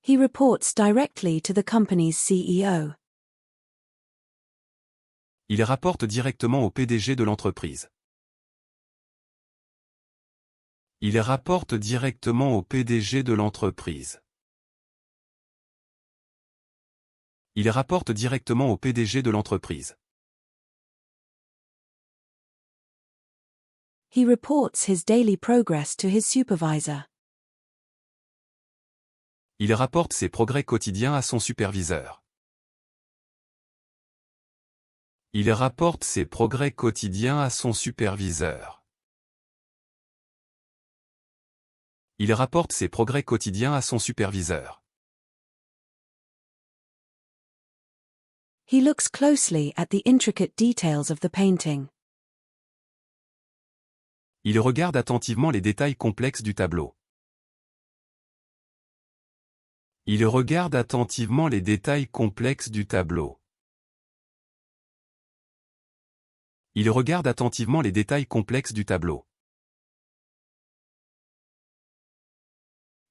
He reports directly to the company's CEO. Il rapporte directement au PDG de l'entreprise. Il rapporte directement au PDG de l'entreprise. Il rapporte directement au PDG de l'entreprise. He reports his daily progress to his supervisor. Il rapporte ses progrès quotidiens à son superviseur. Il rapporte ses progrès quotidiens à son superviseur. Il rapporte ses progrès quotidiens à son superviseur. He looks closely at the intricate details of the painting. Il regarde attentivement les détails complexes du tableau. Il regarde attentivement les détails complexes du tableau. Il regarde attentivement les détails complexes du tableau.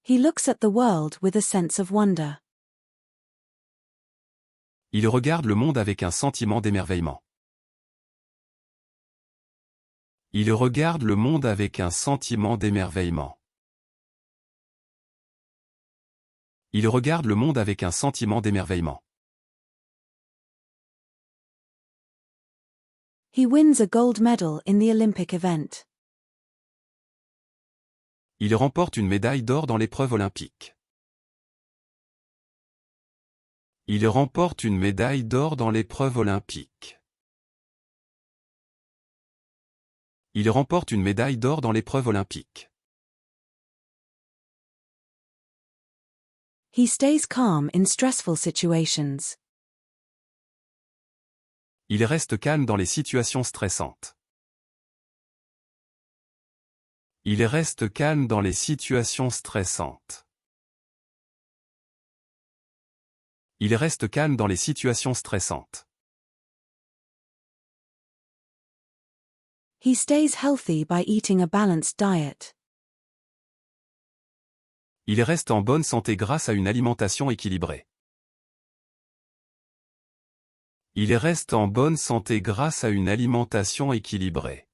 He looks at the world with a sense of wonder. Il regarde le monde avec un sentiment d'émerveillement. Il regarde le monde avec un sentiment d'émerveillement. Il regarde le monde avec un sentiment d'émerveillement. He wins a gold medal in the Olympic event. Il remporte une médaille d'or dans l'épreuve olympique. Il remporte une médaille d'or dans l'épreuve olympique. Il remporte une médaille d'or dans l'épreuve olympique. He stays calm in stressful situations. Il reste calme dans les situations stressantes. Il reste calme dans les situations stressantes. Il reste calme dans les situations stressantes. He stays healthy by eating a balanced diet. Il reste en bonne santé grâce à une alimentation équilibrée. Il reste en bonne santé grâce à une alimentation équilibrée.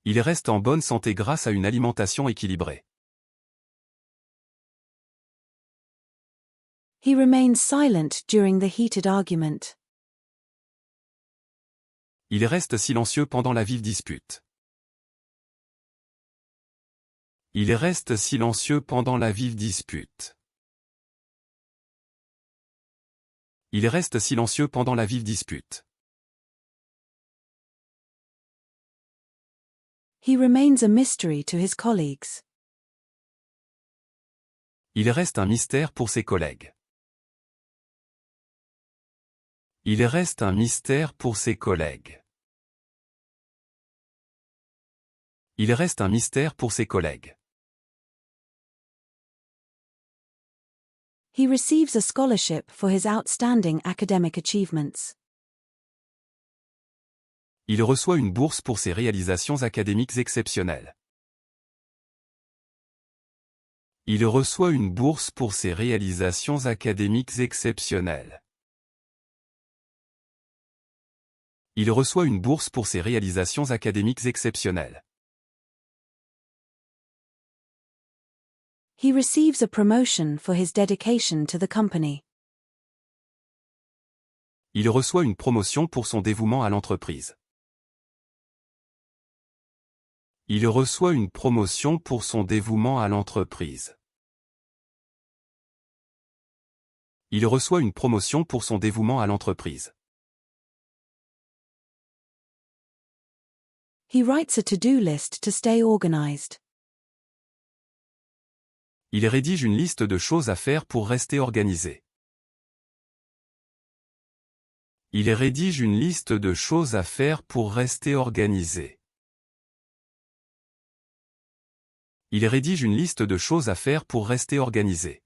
Il reste en bonne santé grâce à une alimentation équilibrée. He remains silent during the heated argument. Il reste silencieux pendant la vive dispute. Il reste silencieux pendant la vive dispute. Il reste silencieux pendant la vive dispute. He remains a mystery to his colleagues. Il reste un mystère pour ses collègues. Il reste un mystère pour ses collègues. Il reste un mystère pour ses collègues. He receives a scholarship for his outstanding academic achievements. Il reçoit une bourse pour ses réalisations académiques exceptionnelles. Il reçoit une bourse pour ses réalisations académiques exceptionnelles. Il reçoit une bourse pour ses réalisations académiques exceptionnelles. He receives a promotion for his dedication to the company. Il reçoit une promotion pour son dévouement à l'entreprise. Il reçoit une promotion pour son dévouement à l'entreprise. Il reçoit une promotion pour son dévouement à l'entreprise. He writes a to-do list to stay organized. Il rédige une liste de choses à faire pour rester organisé. Il rédige une liste de choses à faire pour rester organisé. Il rédige une liste de choses à faire pour rester organisé.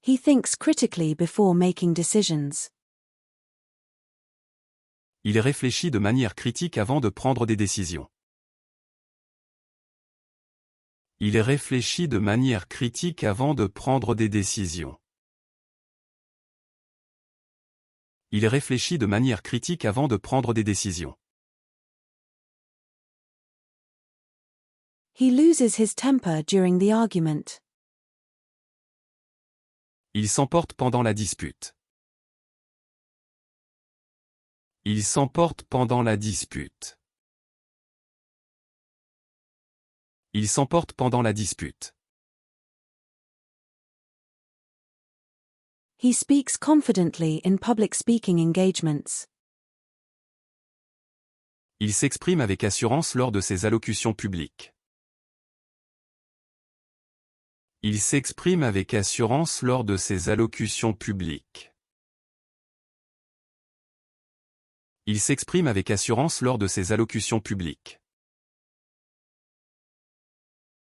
He thinks critically before making decisions. Il réfléchit de manière critique avant de prendre des décisions. Il réfléchit de manière critique avant de prendre des décisions. Il réfléchit de manière critique avant de prendre des décisions. He loses his temper during the argument. Il s'emporte pendant la dispute. Il s'emporte pendant la dispute. Il s'emporte pendant la dispute. He speaks confidently in public speaking engagements. Il s'exprime avec assurance lors de ses allocutions publiques. Il s'exprime avec assurance lors de ses allocutions publiques. Il s'exprime avec assurance lors de ses allocutions publiques.